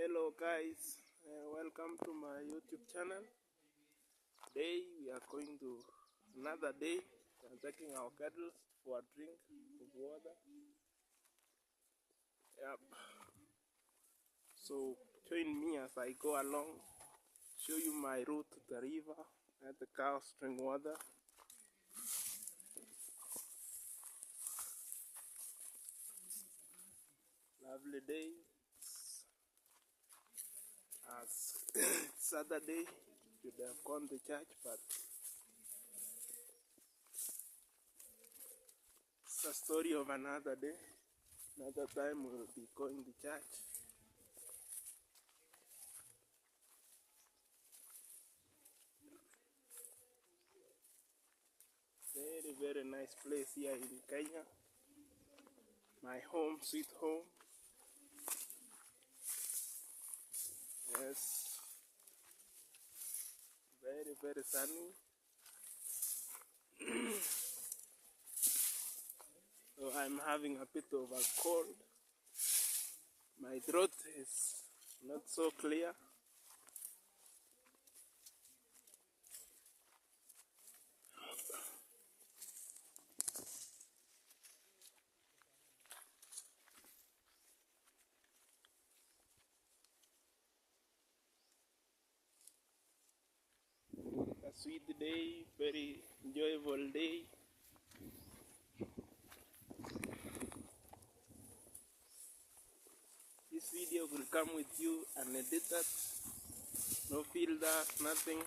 Hello guys, welcome to my YouTube channel. Today we are going to another day. We are taking our cattle for a drink of water. Yep. So join me as I go along, show you my route to the river and the cows drink water. Lovely day. As Saturday, should have gone to church, but it's a story of another day. Another time we'll be going to church. Very nice place here in Kenya. My home, sweet home. Yes, very sunny. So I'm having a bit of a cold. My throat is not so clear. A sweet day, very enjoyable day. This video will come with you unedited, no filter, nothing.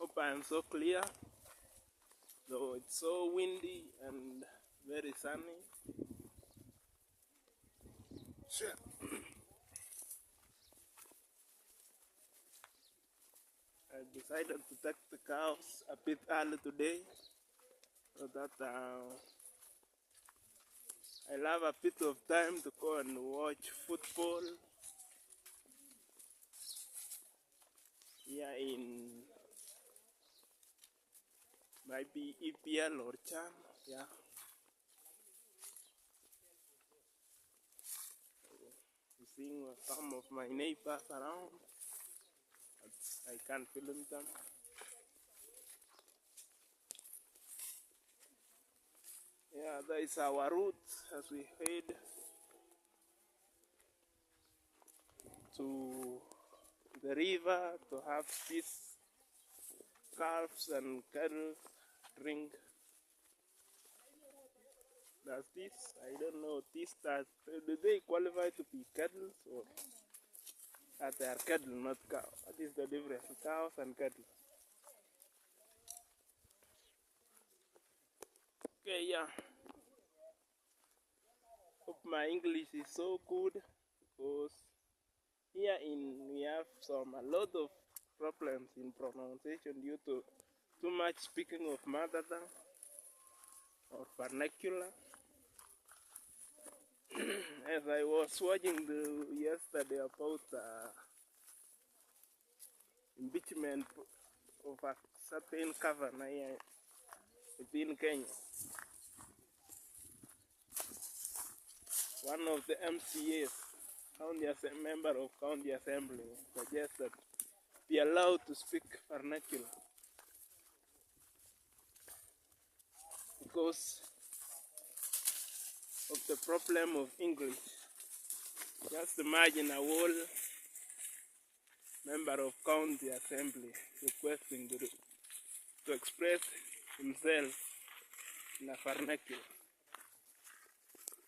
Hope I am so clear, though it's so windy and very sunny. Sure. I decided to take the cows a bit early today, so that I'll have a bit of time to go and watch football here in might be EPL or CHAN. Yeah. Seeing some of my neighbors around, but I can't film them. Yeah, that is our route as we head to the river to have these calves and cattle drink. Does this? I don't know. This that do they qualify to be cattle or that they are cattle, not cow? What is the difference? Cows and cattle. Okay, yeah. Hope my English is so good because here we have a lot of problems in pronunciation due to too much speaking of mother tongue or vernacular. As I was watching yesterday about impeachment of a certain governor here within Kenya, one of the MCAs, member of county assembly, suggested be allowed to speak vernacular because of the problem of English. Just imagine a whole member of county assembly requesting to express himself in a vernacular.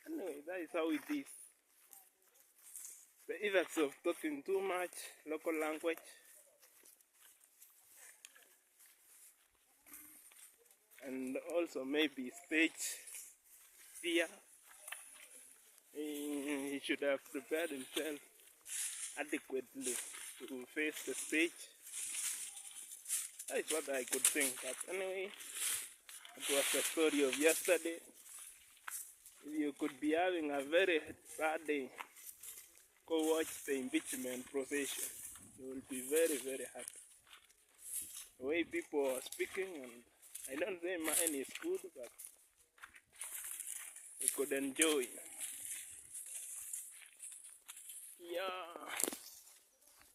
Anyway, that is how it is. The effects of talking too much local language and also maybe stage fear. He should have prepared himself adequately to face the stage. That is what I could think. But anyway, it was the story of yesterday. If you could be having a very bad day, go watch the impeachment procession. You will be very happy. The way people are speaking, and I don't say mine is good, but you could enjoy. Yeah,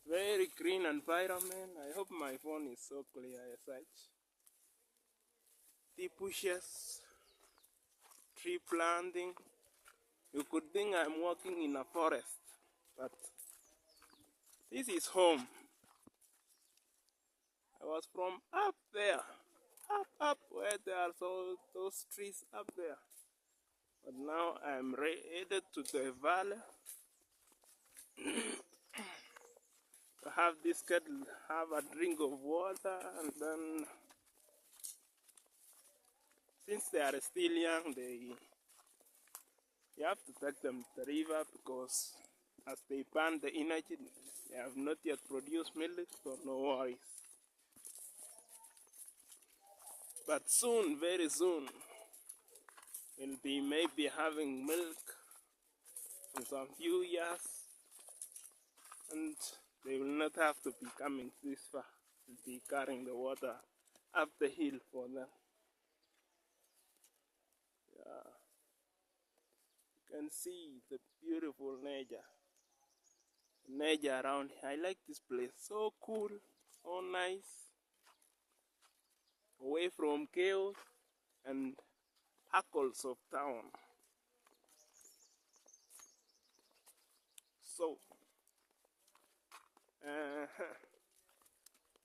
very green environment. I hope my phone is so clear as such. Tea bushes, tree planting. You could think I'm walking in a forest, but this is home. I was from up there, up where there are those trees up there. But now I'm headed to the valley to have this kettle, have a drink of water, and then since they are still young, you have to take them to the river because as they burn the energy, they have not yet produced milk, so no worries. But soon, very soon, we'll be maybe having milk in some few years, and they will not have to be coming this far to be carrying the water up the hill for them. Yeah. You can see the beautiful nature around here. I like this place, so cool, so nice, away from chaos and hackles of town. So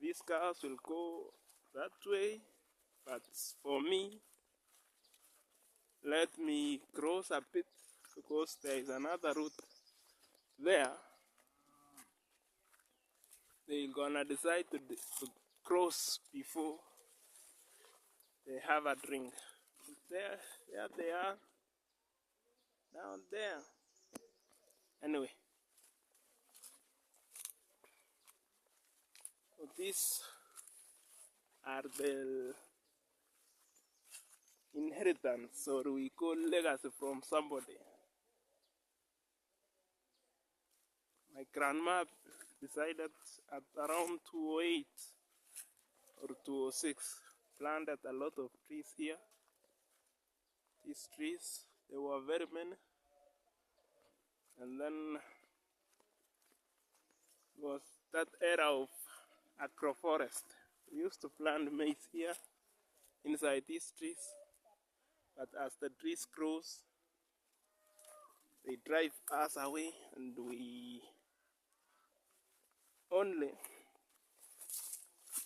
these cars will go that way, but for me, let me cross a bit because there is another route there. They're gonna decide to cross before they have a drink. There they are, down there. Anyway, so these are the inheritance, or we call legacy from somebody. My grandma decided at around 208 or 206, planted a lot of trees here. These trees, there were very many. And then was that era of agroforest. We used to plant maize here inside these trees, but as the trees grows, they drive us away, and we only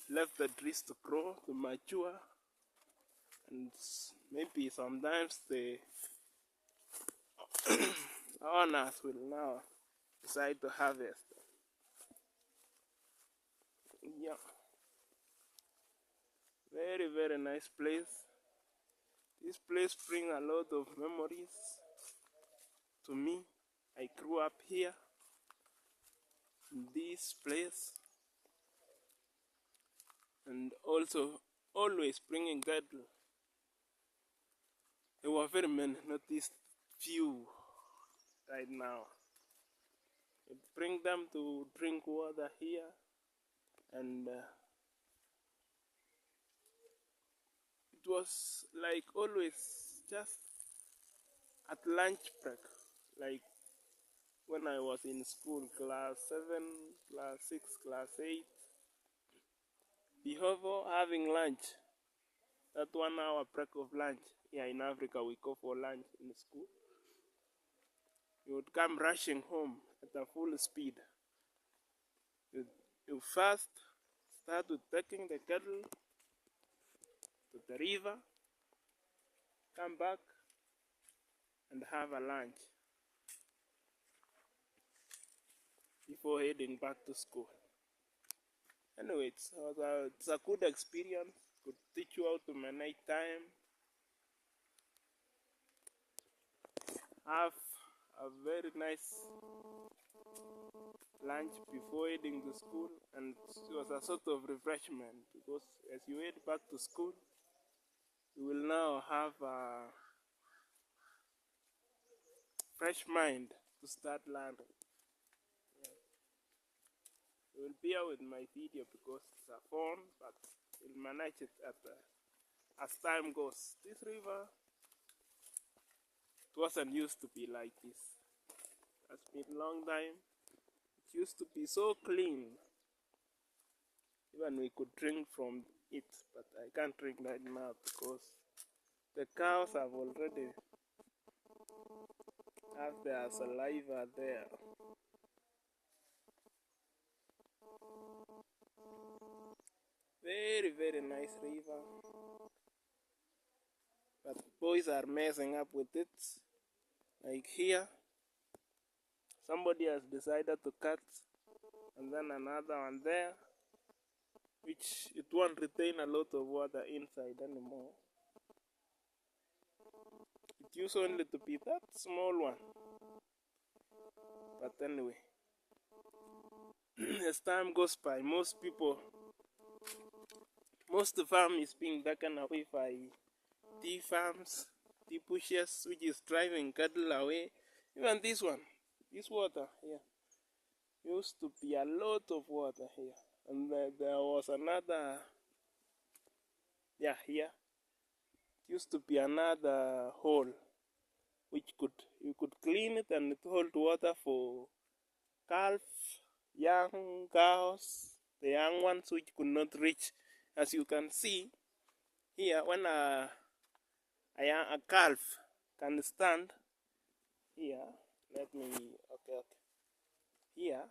left the trees to grow, to mature, and maybe sometimes the owners will now decide to harvest. Yeah, very, very nice place. This place brings a lot of memories to me. I grew up here in this place, and also always bringing cattle. There were very many, not these few right now. I bring them to drink water here, and it was like always just at lunch break, like when I was in school, class 7, class 6, class 8, before having lunch, that 1 hour break of lunch, here in Africa we go for lunch in school, you would come rushing home at a full speed. You first start with taking the cattle to the river, come back and have a lunch before heading back to school. Anyway, it's a good experience. Could teach you how to manage time. Have a very nice lunch before heading to school, and it was a sort of refreshment because as you head back to school, you will now have a fresh mind to start learning. You will bear with my video because it's a phone, but we'll manage it as time goes. This river, it wasn't used to be like this. It's been a long time. used to be so clean. Even we could drink from it, but I can't drink right now because the cows have already have their saliva there. Very, very nice river. But boys are messing up with it. Like here, somebody has decided to cut, and then another one there, which it won't retain a lot of water inside anymore. It used only to be that small one. But anyway, as time goes by, most farm is being taken away by tea farms, tea bushes, which is driving cattle away. Even this one, this water here, used to be a lot of water here. And there was another, yeah, here, it used to be another hole, which you could clean it and it hold water for calf, young cows, the young ones which could not reach. As you can see here, when a calf can stand here, okay. Here,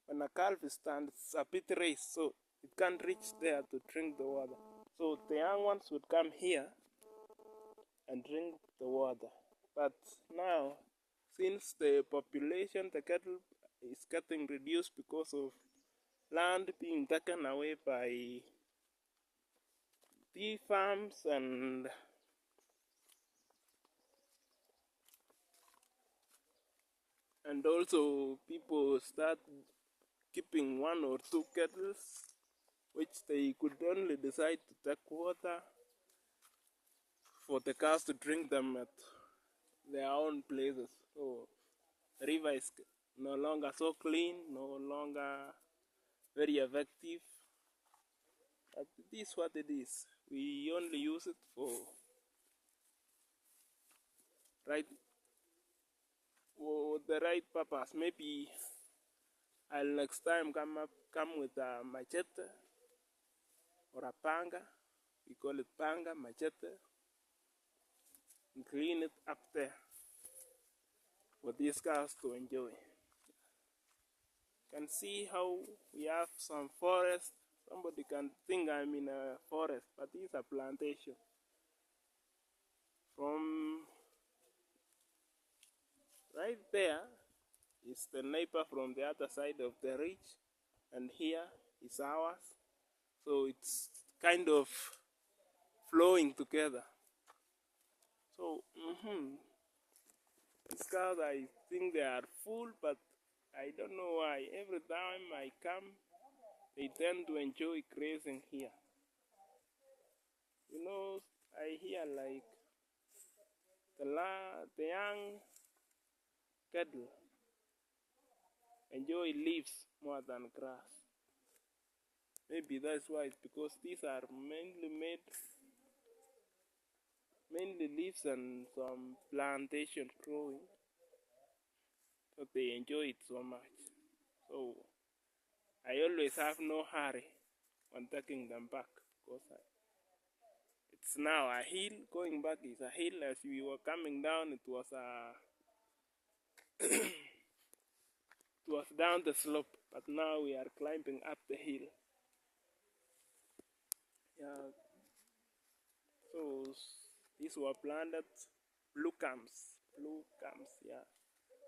when a calf stands, it's a bit raised, so it can't reach there to drink the water. So the young ones would come here and drink the water. But now, since the population, the cattle is getting reduced because of land being taken away by tea farms and also people start keeping 1 or 2 kettles, which they could only decide to take water for the cows to drink them at their own places. So the river is no longer so clean, no longer very effective. But it is what it is. We only use it for the right purpose. Maybe I'll next time come with a machete or a panga. We call it panga, machete, and clean it up there for these cows to enjoy. You can see how we have some forest. Somebody can think I'm in a forest, but it's a plantation. From right there is the neighbor from the other side of the ridge, and here is ours. So it's kind of flowing together. So these cows, I think they are full, but I don't know why. Every time I come, they tend to enjoy grazing here. You know, I hear like the young cattle enjoy leaves more than grass. Maybe that's why, it's because these are mainly leaves and some plantation growing, so they enjoy it so much. So I always have no hurry on taking them back, because it's now a hill. Going back is a hill. As we were coming down, it was it was down the slope, but now we are climbing up the hill. Yeah. So these were planted blue cams, yeah.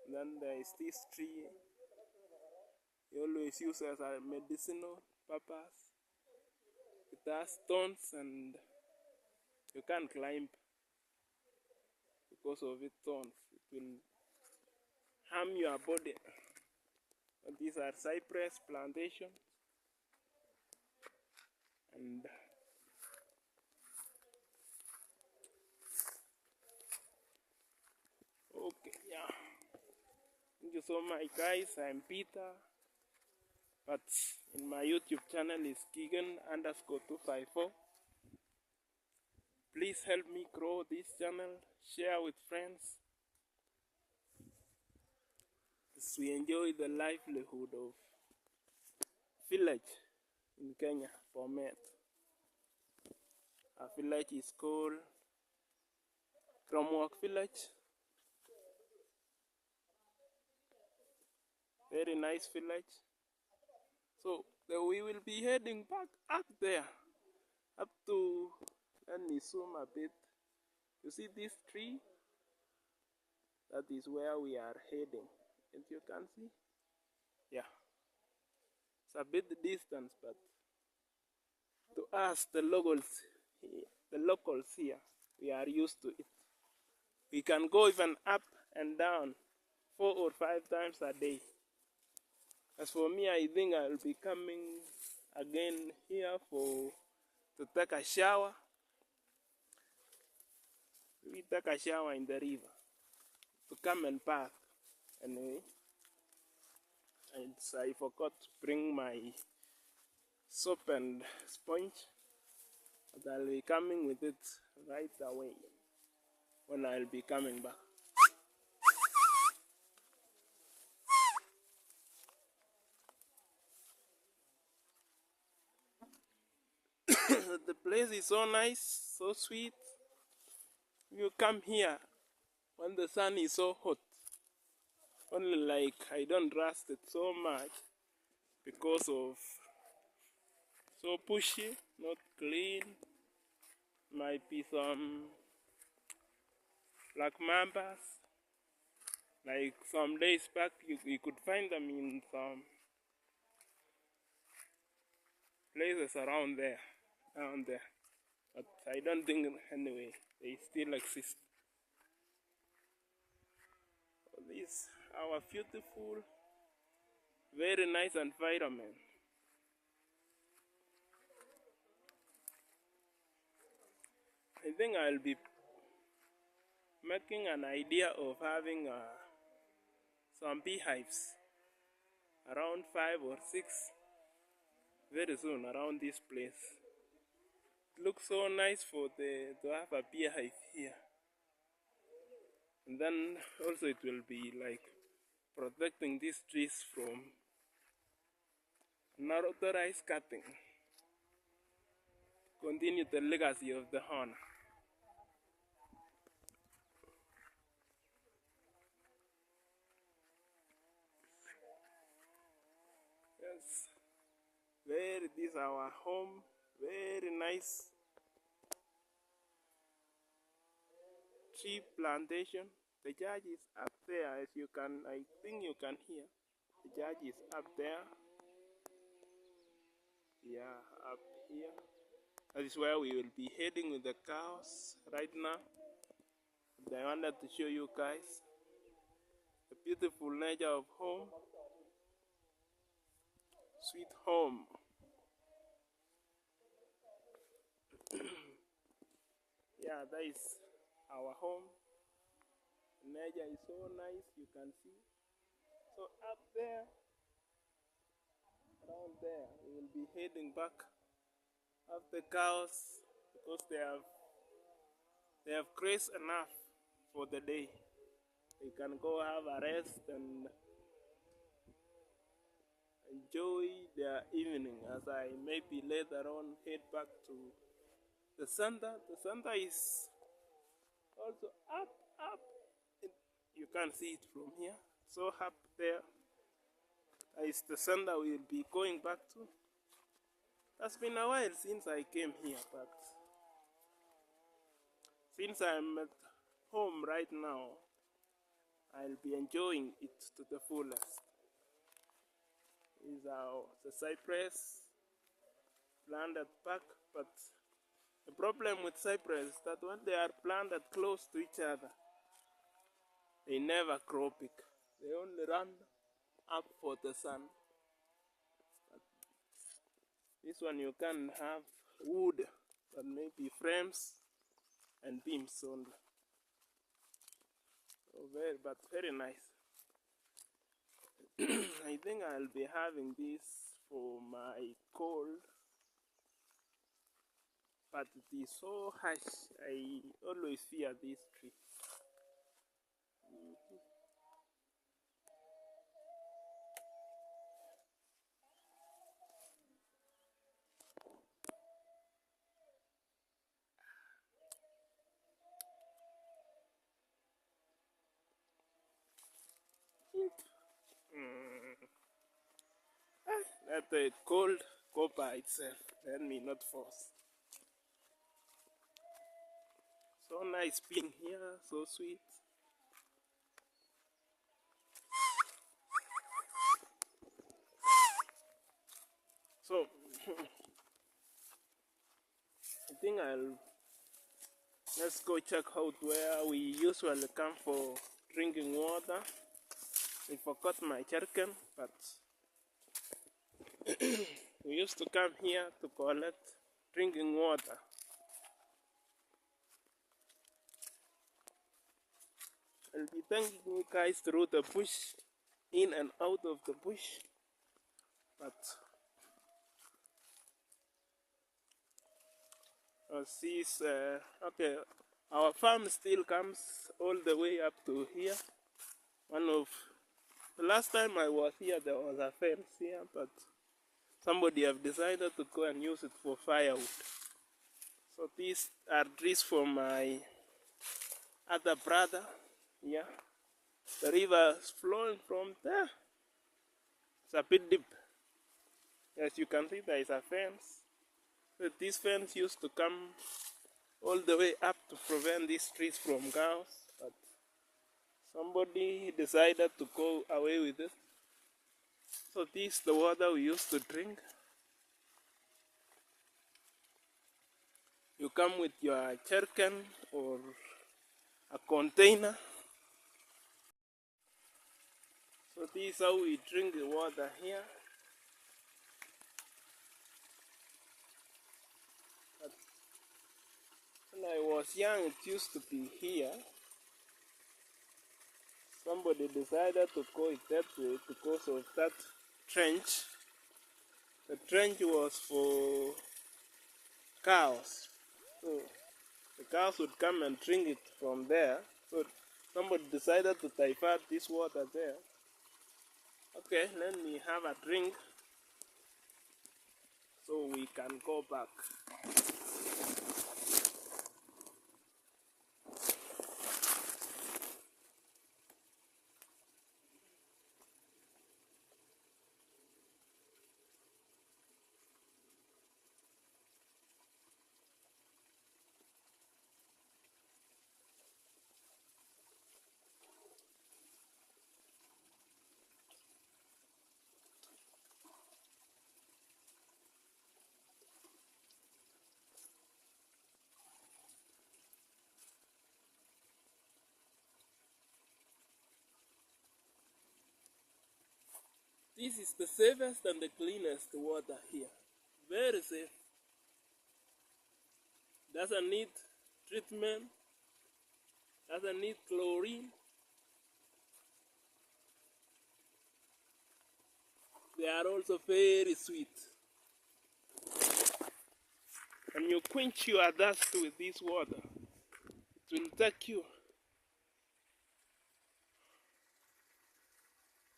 And then there is this tree. You always use as a medicinal purpose. It has thorns and you can't climb because of its thorns. It will harm your body. And these are cypress plantations. And okay, yeah. Thank you so much, guys. I'm Peter, but in my YouTube channel is Keegan_254. Please help me grow this channel. Share with friends. as we enjoy the livelihood of village in Kenya, Bomet. Our village is called Kromwok village. Very nice village. So we will be heading back up there, up to, let me zoom a bit. You see this tree? That is where we are heading. As you can see, yeah, it's a bit distance, but to us, the locals here, we are used to it. We can go even up and down 4 or 5 times a day. As for me, I think I'll be coming again here to take a shower. We take a shower in the river to come and bath. Anyway, and I forgot to bring my soap and sponge, but I'll be coming with it right away when I'll be coming back. The place is so nice, so sweet. You come here when the sun is so hot. Only like I don't trust it so much because of so pushy, not clean. Might be some black mambas. Like some days back, you could find them in some places around there, down there. But I don't think anyway they still exist. This our beautiful, very nice environment. I think I'll be making an idea of having some beehives around 5 or 6 very soon around this place. It looks so nice to have a beehive here. And then also it will be like protecting these trees from unauthorized cutting. Continue the legacy of the honor. Yes, this is our home, very nice tree plantation. The church is up there, as you can, I think you can hear. The church is up there. Yeah, up here. That is where we will be heading with the cows right now. I wanted to show you guys the beautiful nature of home. Sweet home. Yeah, that is our home. The nature is so nice, you can see. So up there, around there, we will be heading back of the cows because they have grazed enough for the day. They can go have a rest and enjoy their evening as I maybe later on head back to the center. The center is also up. You can see it from here. So up there is the center we will be going back to. It's been a while since I came here, but since I'm at home right now, I'll be enjoying it to the fullest. Is the cypress planted back, but the problem with cypress is that when they are planted close to each other, they never grow big. They only run up for the sun. But this one you can have wood, but maybe frames and beams only. So but very nice. I think I'll be having this for my cold, but it is so harsh. I always fear this tree. Let the cold go by itself. Let me not force. So nice being here, so sweet. So I think let's go check out where we usually come for drinking water. I forgot my jerrycan, but we used to come here to collect drinking water. I'll be taking you guys through the bush, in and out of the bush, but okay, our farm still comes all the way up to here. The last time I was here, there was a fence here, but somebody have decided to go and use it for firewood. So these are trees from my other brother. Yeah, the river is flowing from there. It's a bit deep. As you can see, there is a fence. So this fence used to come all the way up to prevent these trees from cows, but somebody decided to go away with it. So this is the water we used to drink. You come with your jerrycan or a container. So this is how we drink the water here. But when I was young, it used to be here. Somebody decided to go it that way because of that trench. The trench was for cows. So the cows would come and drink it from there. So somebody decided to divert this water there. Okay, let me have a drink so we can go back. This is the safest and the cleanest water here. Very safe. Doesn't need treatment. Doesn't need chlorine. They are also very sweet. And you quench your thirst with this water. It will take you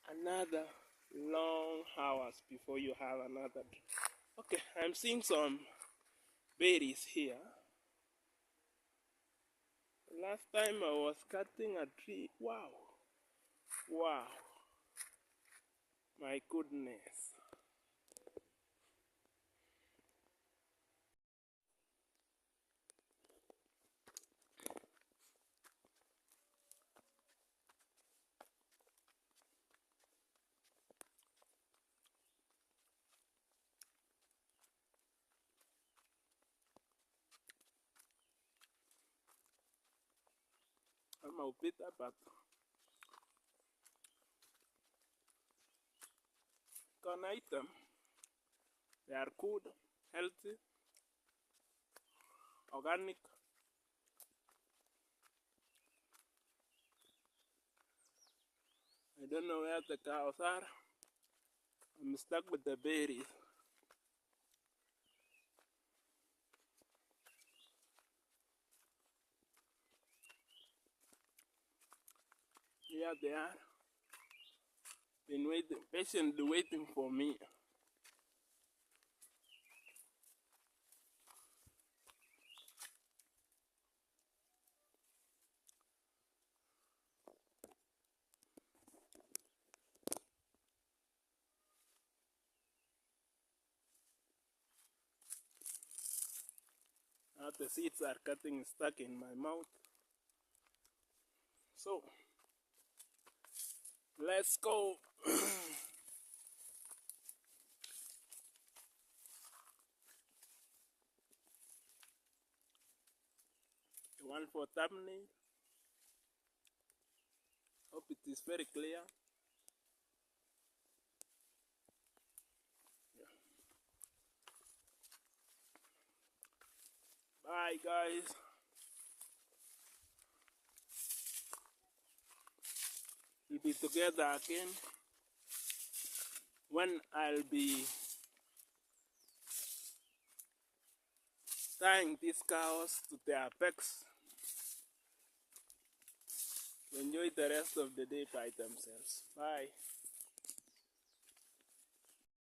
another long hours before you have another drink. Okay, I'm seeing some berries here. Last time I was cutting a tree. Wow. Wow. My goodness. I'm a bit but can eat them. They are good, healthy, organic. I don't know where the cows are. I'm stuck with the berries. Here they are. Been waiting, patiently waiting for me. what the seeds are cutting is stuck in my mouth. So let's go. One for thumbnail. Hope it is very clear. Yeah. Bye guys. We'll be together again when I'll be tying these cows to their packs to enjoy the rest of the day by themselves. Bye.